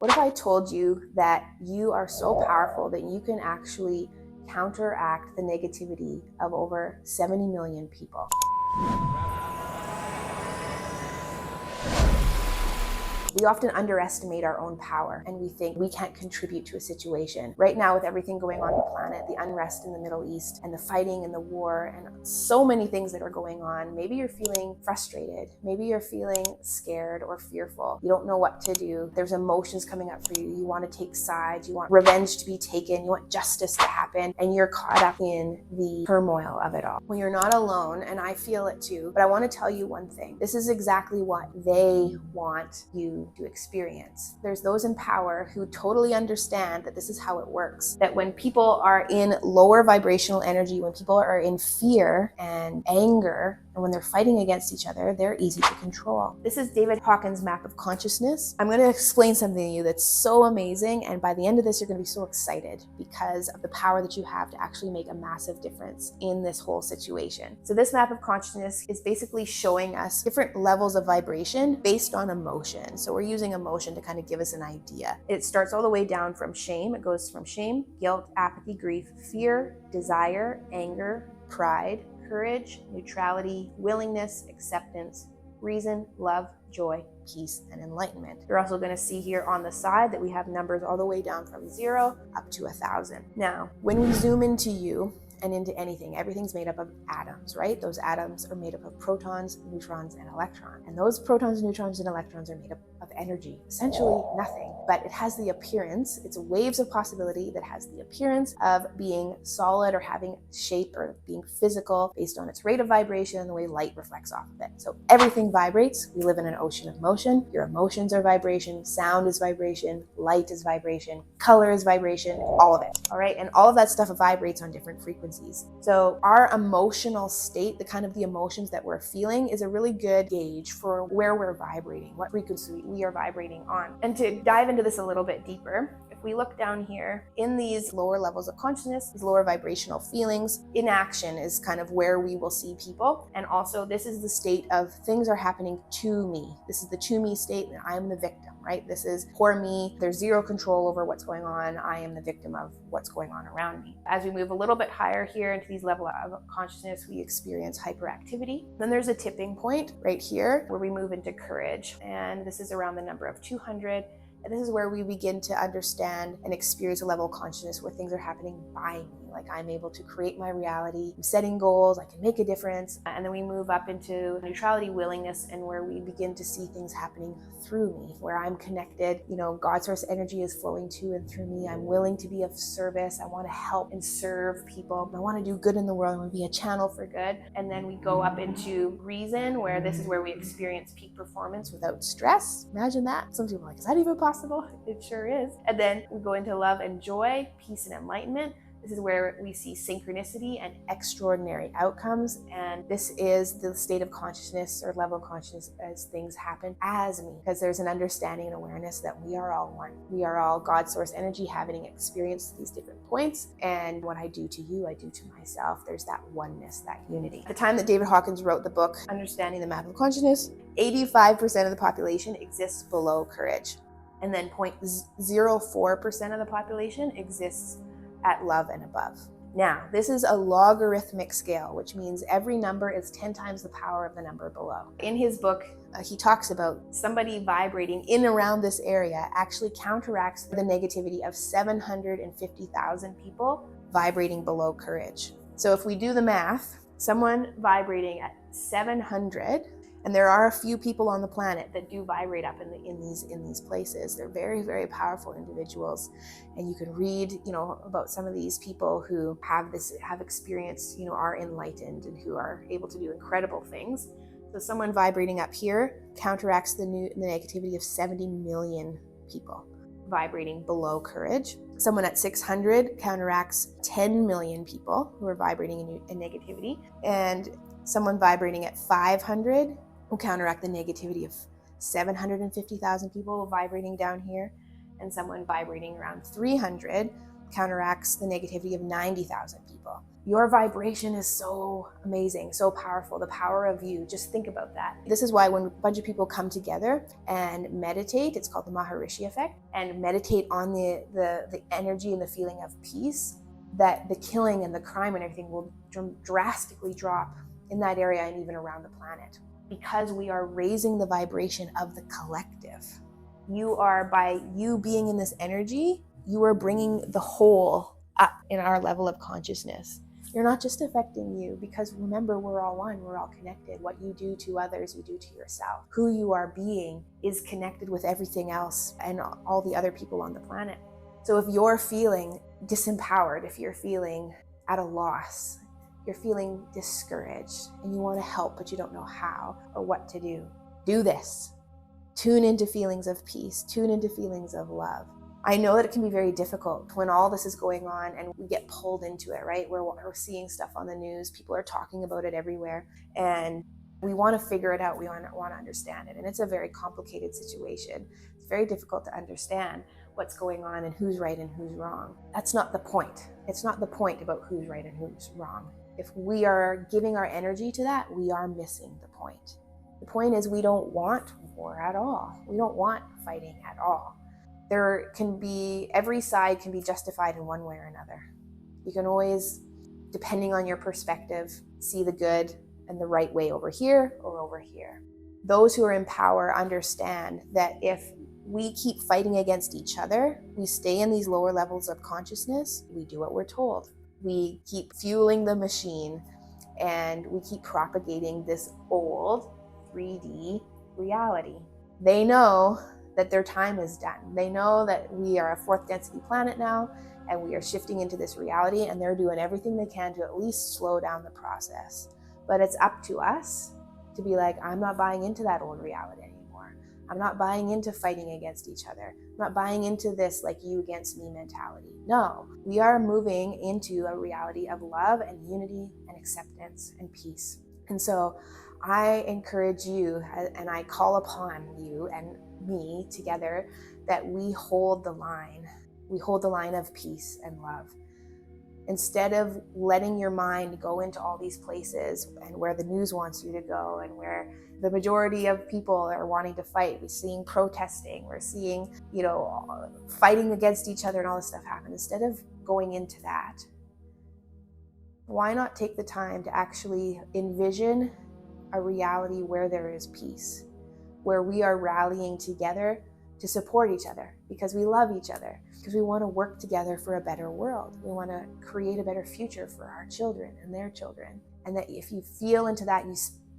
What if I told you that you are so powerful that you can actually counteract the negativity of over 70 million people? We often underestimate our own power and we think we can't contribute to a situation. Right now, with everything going on the planet, the unrest in the Middle East and the fighting and the war and so many things that are going on, maybe you're feeling frustrated. Maybe you're feeling scared or fearful. You don't know what to do. There's emotions coming up for you. You want to take sides. You want revenge to be taken. You want justice to happen. And you're caught up in the turmoil of it all. Well, you're not alone, and I feel it too. But I want to tell you one thing. This is exactly what they want you to experience. There's those in power who totally understand that this is how it works. That when people are in lower vibrational energy, when people are in fear and anger, and when they're fighting against each other, they're easy to control. This is David Hawkins' map of consciousness. I'm going to explain something to you that's so amazing, and by the end of this, you're going to be so excited because of the power that you have to actually make a massive difference in this whole situation. So this map of consciousness is basically showing us different levels of vibration based on emotion. So we're using emotion to kind of give us an idea. It starts all the way down from shame. It goes from shame, guilt, apathy, grief, fear, desire, anger, pride, courage, neutrality, willingness, acceptance, reason, love, joy, peace, and enlightenment. You're also going to see here on the side that we have numbers all the way down from 0 up to 1,000. Now, when we zoom into you and into anything, everything's made up of atoms, right? Those atoms are made up of protons, neutrons, and electrons. And those protons, neutrons, and electrons are made up of energy, essentially nothing. But it has the appearance, it's waves of possibility that has the appearance of being solid or having shape or being physical based on its rate of vibration and the way light reflects off of it. So everything vibrates. We live in an ocean of motion. Your emotions are vibration, sound is vibration, light is vibration, color is vibration, all of it, all right? And all of that stuff vibrates on different frequencies. So our emotional state, the kind of the emotions that we're feeling, is a really good gauge for where we're vibrating, what frequency we are vibrating on. And to dive into this a little bit deeper, if we look down here in these lower levels of consciousness, these lower vibrational feelings, inaction is kind of where we will see people. And also this is the state of things are happening to me. This is the to me state, and I'm the victim, right? This is poor me. There's zero control over what's going on. I am the victim of what's going on around me. As we move a little bit higher here into these levels of consciousness, we experience hyperactivity. Then there's a tipping point right here where we move into courage. And this is around the number of 200. And this is where we begin to understand and experience a level of consciousness where things are happening by me. Like I'm able to create my reality, I'm setting goals, I can make a difference. And then we move up into neutrality, willingness, and where we begin to see things happening through me, where I'm connected, God source energy is flowing to and through me. I'm willing to be of service. I want to help and serve people. I want to do good in the world. I want to be a channel for good. And then we go up into reason, where this is where we experience peak performance without stress. Imagine that. Some people are like, is that even possible? It sure is. And then we go into love and joy, peace and enlightenment. This is where we see synchronicity and extraordinary outcomes. And this is the state of consciousness or level of consciousness as things happen as me, because there's an understanding and awareness that we are all one. We are all God source energy having experienced these different points. And what I do to you, I do to myself. There's that oneness, that unity. At the time that David Hawkins wrote the book, Understanding the Map of Consciousness, 85% of the population exists below courage. And then 0.04% of the population exists at love and above. Now, this is a logarithmic scale, which means every number is 10 times the power of the number below. In his book, he talks about somebody vibrating in around this area actually counteracts the negativity of 750,000 people vibrating below courage. So if we do the math, someone vibrating at 700, and there are a few people on the planet that do vibrate up in these places. They're very, very powerful individuals. And you can read, about some of these people who have experienced, are enlightened and who are able to do incredible things. So someone vibrating up here counteracts the negativity of 70 million people vibrating below courage. Someone at 600 counteracts 10 million people who are vibrating in negativity. And someone vibrating at 500 will counteract the negativity of 750,000 people vibrating down here. And someone vibrating around 300 counteracts the negativity of 90,000 people. Your vibration is so amazing, so powerful. The power of you. Just think about that. This is why when a bunch of people come together and meditate, it's called the Maharishi effect, and meditate on the energy and the feeling of peace, that the killing and the crime and everything will drastically drop in that area and even around the planet, because we are raising the vibration of the collective. You are, by you being in this energy, you are bringing the whole up in our level of consciousness. You're not just affecting you, because remember, we're all one, we're all connected. What you do to others, you do to yourself. Who you are being is connected with everything else and all the other people on the planet. So if you're feeling disempowered, if you're feeling at a loss, you're feeling discouraged and you want to help, but you don't know how or what to do this. Tune into feelings of peace, tune into feelings of love. I know that it can be very difficult when all this is going on and we get pulled into it, right? We're seeing stuff on the news, people are talking about it everywhere, and we want to figure it out, we want to understand it. And it's a very complicated situation. It's very difficult to understand what's going on and who's right and who's wrong. That's not the point. It's not the point about who's right and who's wrong. If we are giving our energy to that, we are missing the point. The point is, we don't want war at all. We don't want fighting at all. There can be, every side can be justified in one way or another. You can always, depending on your perspective, see the good and the right way over here or over here. Those who are in power understand that if we keep fighting against each other, we stay in these lower levels of consciousness, we do what we're told. We keep fueling the machine and we keep propagating this old 3D reality. They know that their time is done. They know that we are a fourth density planet now and we are shifting into this reality, and they're doing everything they can to at least slow down the process. But it's up to us to be like, I'm not buying into that old reality anymore. I'm not buying into fighting against each other. I'm not buying into this like you against me mentality. No, we are moving into a reality of love and unity and acceptance and peace. And so I encourage you, and I call upon you and me together, that we hold the line. We hold the line of peace and love. Instead of letting your mind go into all these places and where the news wants you to go and where the majority of people are wanting to fight, we're seeing protesting, we're seeing, fighting against each other and all this stuff happen. Instead of going into that, why not take the time to actually envision a reality where there is peace, where we are rallying together to support each other because we love each other, because we want to work together for a better world. We want to create a better future for our children and their children. And that if you feel into that, you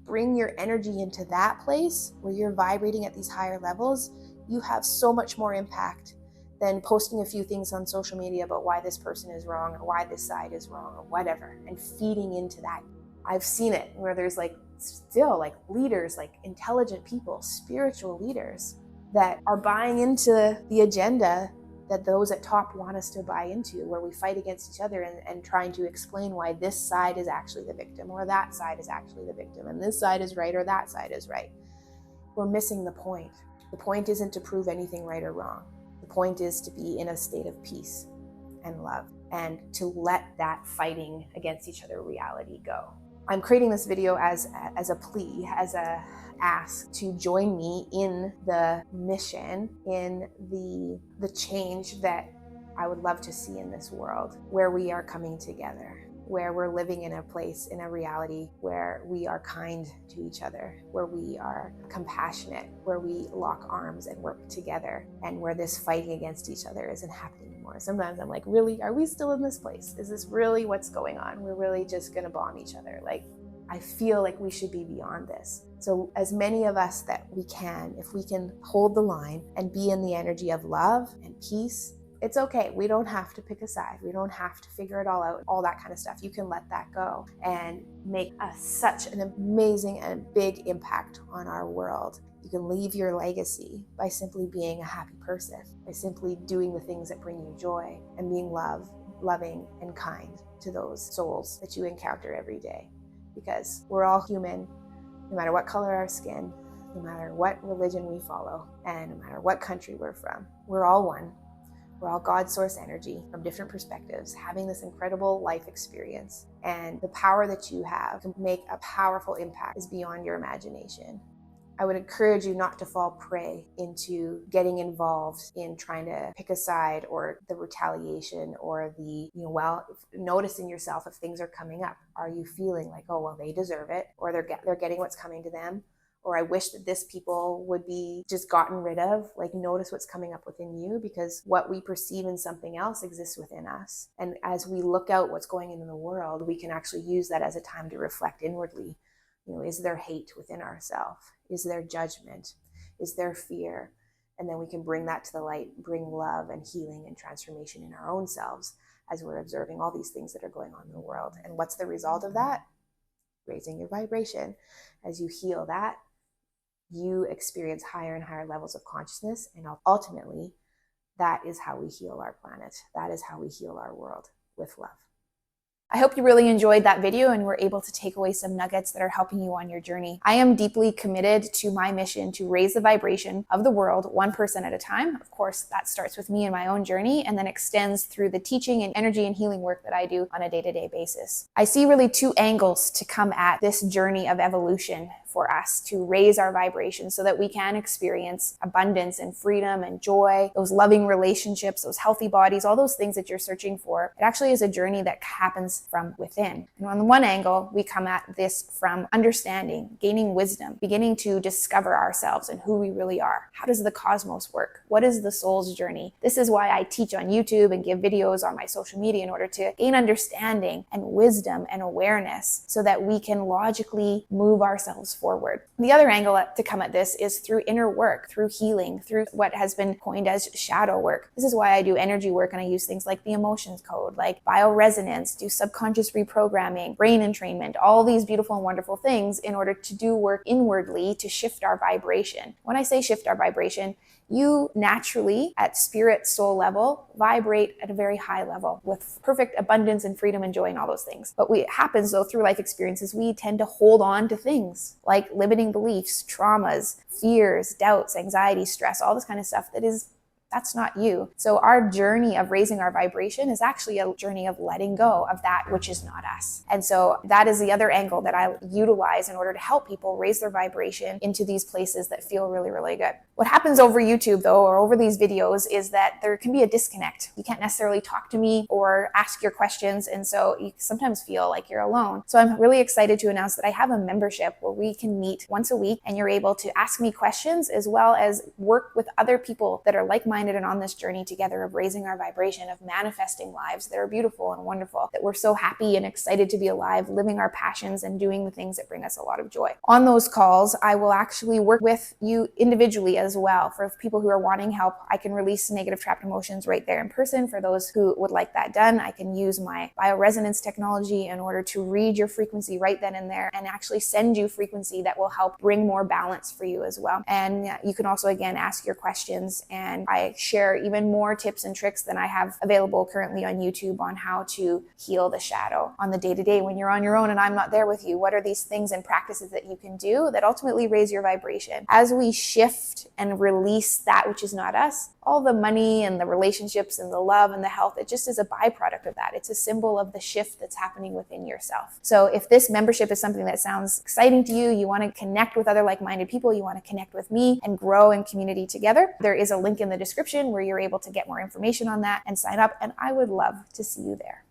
bring your energy into that place where you're vibrating at these higher levels, you have so much more impact than posting a few things on social media about why this person is wrong or why this side is wrong or whatever, and feeding into that. I've seen it where there's still leaders, intelligent people, spiritual leaders that are buying into the agenda that those at top want us to buy into, where we fight against each other and trying to explain why this side is actually the victim or that side is actually the victim and this side is right or that side is right. We're missing the point. The point isn't to prove anything right or wrong. The point is to be in a state of peace and love and to let that fighting against each other reality go. I'm creating this video as a plea, as a ask to join me in the mission, in the change that I would love to see in this world, where we are coming together, where we're living in a place, in a reality where we are kind to each other, where we are compassionate, where we lock arms and work together, and where this fighting against each other isn't happening anymore. Sometimes I'm like, really, are we still in this place? Is this really what's going on? We're really just gonna bomb each other. I feel like we should be beyond this. So as many of us that we can, if we can hold the line and be in the energy of love and peace, it's okay. We don't have to pick a side. We don't have to figure it all out, all that kind of stuff. You can let that go and make such an amazing and big impact on our world. You can leave your legacy by simply being a happy person, by simply doing the things that bring you joy and being loving and kind to those souls that you encounter every day. Because we're all human, no matter what color our skin, no matter what religion we follow, and no matter what country we're from. We're all one. We're all God source energy from different perspectives, having this incredible life experience. And the power that you have to make a powerful impact is beyond your imagination. I would encourage you not to fall prey into getting involved in trying to pick a side, or the retaliation, or the, noticing yourself if things are coming up. Are you feeling like, oh, well, they deserve it, or they're getting what's coming to them? Or I wish that this people would be just gotten rid of. Like, notice what's coming up within you, because what we perceive in something else exists within us. And as we look out what's going on in the world, we can actually use that as a time to reflect inwardly. Is there hate within ourselves? Is there judgment? Is there fear? And then we can bring that to the light, bring love and healing and transformation in our own selves as we're observing all these things that are going on in the world. And what's the result of that? Raising your vibration. As you heal that, you experience higher and higher levels of consciousness. And ultimately, that is how we heal our planet. That is how we heal our world, with love. I hope you really enjoyed that video and were able to take away some nuggets that are helping you on your journey. I am deeply committed to my mission to raise the vibration of the world one person at a time. Of course, that starts with me and my own journey, and then extends through the teaching and energy and healing work that I do on a day-to-day basis. I see really two angles to come at this journey of evolution for us to raise our vibration so that we can experience abundance and freedom and joy, those loving relationships, those healthy bodies, all those things that you're searching for. It actually is a journey that happens from within. And on the one angle, we come at this from understanding, gaining wisdom, beginning to discover ourselves and who we really are. How does the cosmos work? What is the soul's journey? This is why I teach on YouTube and give videos on my social media, in order to gain understanding and wisdom and awareness so that we can logically move ourselves forward. The other angle to come at this is through inner work, through healing, through what has been coined as shadow work. This is why I do energy work, and I use things like the emotions code, like bioresonance, do subconscious reprogramming, brain entrainment, all these beautiful and wonderful things in order to do work inwardly to shift our vibration. When I say shift our vibration, you naturally, at spirit soul level, vibrate at a very high level with perfect abundance and freedom and joy and all those things. But what happens though through life experiences, we tend to hold on to things like limiting beliefs, traumas, fears, doubts, anxiety, stress, all this kind of stuff that's not you. So our journey of raising our vibration is actually a journey of letting go of that which is not us. And so that is the other angle that I utilize in order to help people raise their vibration into these places that feel really, really good. What happens over YouTube though, or over these videos, is that there can be a disconnect. You can't necessarily talk to me or ask your questions. And so you sometimes feel like you're alone. So I'm really excited to announce that I have a membership where we can meet once a week, and you're able to ask me questions as well as work with other people that are like-minded and on this journey together of raising our vibration, of manifesting lives that are beautiful and wonderful, that we're so happy and excited to be alive, living our passions and doing the things that bring us a lot of joy. On those calls, I will actually work with you individually as well. For people who are wanting help, I can release negative trapped emotions right there in person. For those who would like that done, I can use my bioresonance technology in order to read your frequency right then and there, and actually send you frequency that will help bring more balance for you as well. And you can also, again, ask your questions, and I share even more tips and tricks than I have available currently on YouTube on how to heal the shadow on the day-to-day when you're on your own and I'm not there with you. What are these things and practices that you can do that ultimately raise your vibration? As we shift and release that which is not us, all the money and the relationships and the love and the health, it just is a byproduct of that. It's a symbol of the shift that's happening within yourself. So if this membership is something that sounds exciting to you, you want to connect with other like-minded people, you want to connect with me and grow in community together, there is a link in the description where you're able to get more information on that and sign up. And I would love to see you there.